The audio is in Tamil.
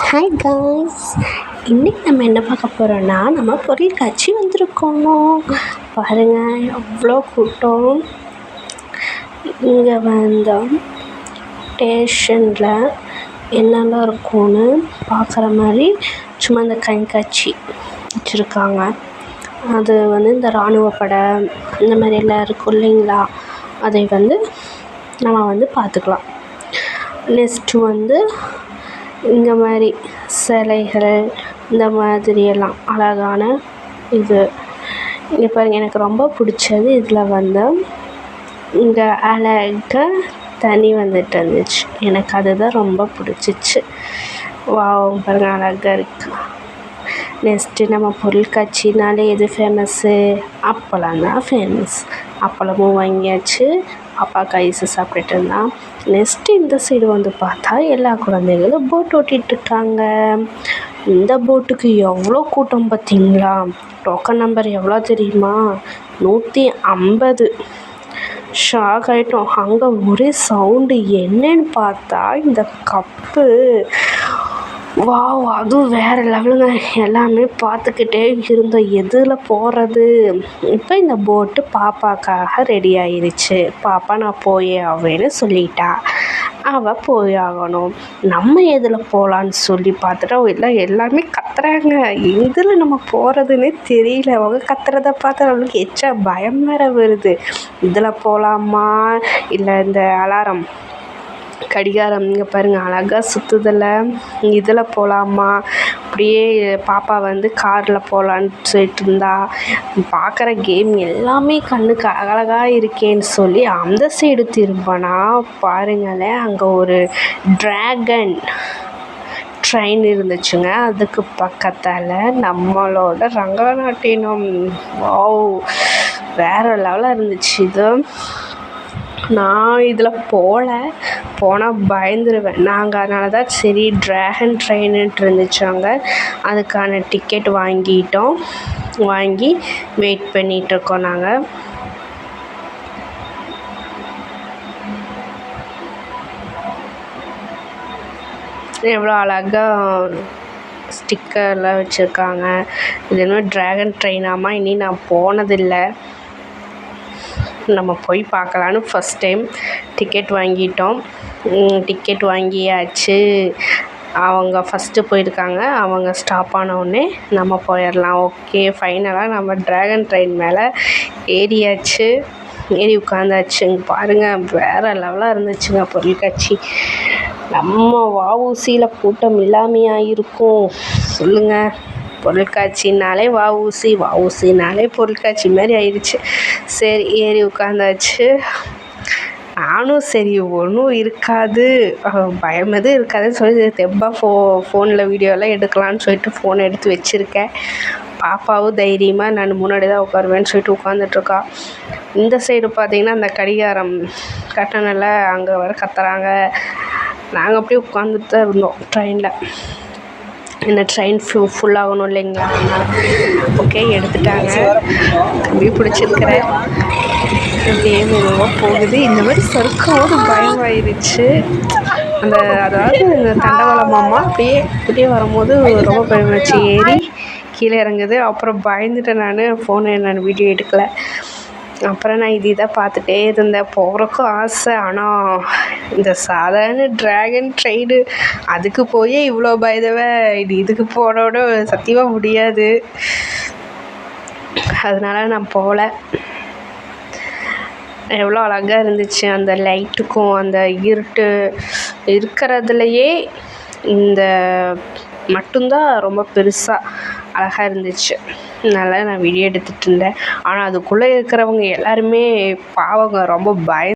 ஹாய் காய்ஸ், இன்றைக்கி நம்ம என்ன பார்க்க போகிறோன்னா, நம்ம பொருட்காட்சி வந்திருக்கோம். பாருங்கள் எவ்வளோ கூட்டம். இங்கே வந்தோம் ஸ்டேஷனில் என்னெல்லாம் இருக்கும்னு பார்க்குற மாதிரி சும்மா இந்த கண்காட்சி வச்சுருக்காங்க. அது இந்த இராணுவ படை இந்த மாதிரி எல்லாம் இருக்கும் இல்லைங்களா, அதை நம்ம பார்த்துக்கலாம். நெக்ஸ்ட்டு இந்த மாதிரி சிலைகள் இந்த மாதிரியெல்லாம் அழகான இது. இங்கே பாருங்கள், எனக்கு ரொம்ப பிடிச்சது இதில் இங்கே அழகாக தண்ணி இருந்துச்சு. எனக்கு அதுதான் ரொம்ப பிடிச்சிச்சு. வாவ், பாருங்கள் அழகாக இருக்குது. நெக்ஸ்ட்டு நம்ம பொருட்காட்சினாலே எது ஃபேமஸ்ஸு? அப்பளம் தான் ஃபேமஸ். அப்பளமும் வாங்கியாச்சு. பாப்பாவுக்கு ஐஸு சாப்பிட்டுட்டு இருந்தான். நெக்ஸ்ட்டு இந்த சைடு பார்த்தா எல்லா குழந்தைகளும் போட் ஓட்டிகிட்ருக்காங்க. இந்த போட்டுக்கு எவ்வளோ கூட்டம் பார்த்தீங்களா? டோக்கன் நம்பர் எவ்வளோ தெரியுமா? 150. ஷாக் ஆகிட்டோம். அங்கே ஒரே சவுண்டு. என்னன்னு பார்த்தா இந்த கப்பு. வாவ், அதுவும் வேறு லெவலுங்க. எல்லாமே பார்த்துக்கிட்டே இருந்தோம், எதில் போகிறது. இப்போ இந்த போட்டு பாப்பாக்காக ரெடி ஆயிடுச்சு. பாப்பா நான் போயே ஆவேன்னு சொல்லிட்டா. அவள் போய் ஆகணும். நம்ம எதில் போகலான்னு சொல்லி பார்த்துட்டா எல்லாருமே கத்துறாங்க. எதில் நம்ம போகிறதுன்னே தெரியல. அவங்க கத்துறதை பார்த்தா நம்மளுக்கு எச்சா பயம் வேற வருது. இதில் போகலாமா இல்லை இந்த அலாரம் கடிகாரம் இங்கே பாருங்கள் அழகாக சுற்றுதில்ல, இதில் போகலாமா? அப்படியே பாப்பா காரில் போகலான்னு சொல்லிட்டு இருந்தா. பார்க்குற கேம் எல்லாமே கண்ணுக்கு அழகாக இருக்கேன்னு சொல்லி அந்த சைடு திரும்பினா பாருங்களேன், அங்கே ஒரு ட்ராகன் ட்ரெயின் இருந்துச்சுங்க. அதுக்கு பக்கத்தால் நம்மளோட ரங்கநாட்டினம். வாவ், வேறு லெவலாக இருந்துச்சு. இது நான் இதில் போனால் பயந்துருவேன். நாங்கள் அதனால தான் சரி ட்ராகன் ட்ரெயின்னுட்டு இருந்துச்சு அங்கே. அதுக்கான டிக்கெட் வாங்கி வெயிட் பண்ணிகிட்ருக்கோம் நாங்கள். எவ்வளோ அழகாக ஸ்டிக்கர்லாம் வச்சுருக்காங்க. இது என்ன ட்ராகன் ட்ரெயினாமா? இனி நான் போனதில்லை. நம்ம போய் பார்க்கலான்னு ஃபஸ்ட் டைம் டிக்கெட் வாங்கிட்டோம். டிக்கெட் வாங்கியாச்சு. அவங்க ஃபஸ்ட்டு போயிருக்காங்க. அவங்க ஸ்டாப் ஆனவுடனே நம்ம போயிடலாம். ஓகே, ஃபைனலாக நம்ம ட்ராகன் ட்ரெயின் மேலே ஏறி உட்காந்தாச்சு. இங்கே பாருங்கள், வேறு லெவலாக இருந்துச்சுங்க பொருட்காட்சி. நம்ம வஉசியில் கூட்டம் இல்லாமையா இருக்கும் சொல்லுங்கள்? பொருட்காட்சினாலே வஉசினாலே பொருட்காட்சி மாதிரி ஆயிடுச்சு. சரி, ஏறி உட்காந்தாச்சு. நானும் சரி ஒன்றும் இருக்காது, பயம் எதுவும் இருக்காதுன்னு சொல்லி தெம்பாக ஃபோனில் வீடியோலாம் எடுக்கலான்னு சொல்லிட்டு ஃபோனை எடுத்து வச்சுருக்கேன். பாப்பாவும் தைரியமாக நான் முன்னாடி தான் உட்காருவேன்னு சொல்லிட்டு உட்காந்துட்ருக்கா. இந்த சைடு பார்த்திங்கன்னா அந்த கடிகாரம் கட்டணல அங்கே வர கத்துறாங்க. நாங்கள் அப்படியே உட்காந்துட்டு தான் இருந்தோம் ட்ரெயினில். இந்த ட்ரெயின் ஃபுல்லாகணும் இல்லைங்களா? ஓகே, எடுத்துட்டாங்க. கம்பி பிடிச்சிருக்கிறேன். கேம் எதுவோ போகுது. இந்த மாதிரி சறுக்கும்போது பயமாயிருச்சு. அதாவது இந்த தண்டவாளமாமா அப்படியே வரும்போது ரொம்ப பயமாச்சு. ஏறி கீழே இறங்குது. அப்புறம் பயந்துட்டேன். நான் வீடியோ எடுக்கலை. அப்புறம் நான் இதான் பார்த்துட்டே இருந்தேன். போகிறக்கும் ஆசை. ஆனால் இந்த சாதாரண ட்ராகன் ட்ரெயின் அதுக்கு போய் இவ்வளோ இதுக்கு போனோட சத்தியமாக முடியாது. அதனால் நான் போகல. எவ்வளோ அழகாக இருந்துச்சு. அந்த லைட்டுக்கும் அந்த இருட்டு இருக்கிறதுலையே இந்த மட்டும்தான் ரொம்ப பெருசாக அழகாக இருந்துச்சு. நல்லா நான் வீடியோ எடுத்துகிட்டு இருந்தேன். ஆனால் அதுக்குள்ளே இருக்கிறவங்க எல்லாருமே பாவங்க, ரொம்ப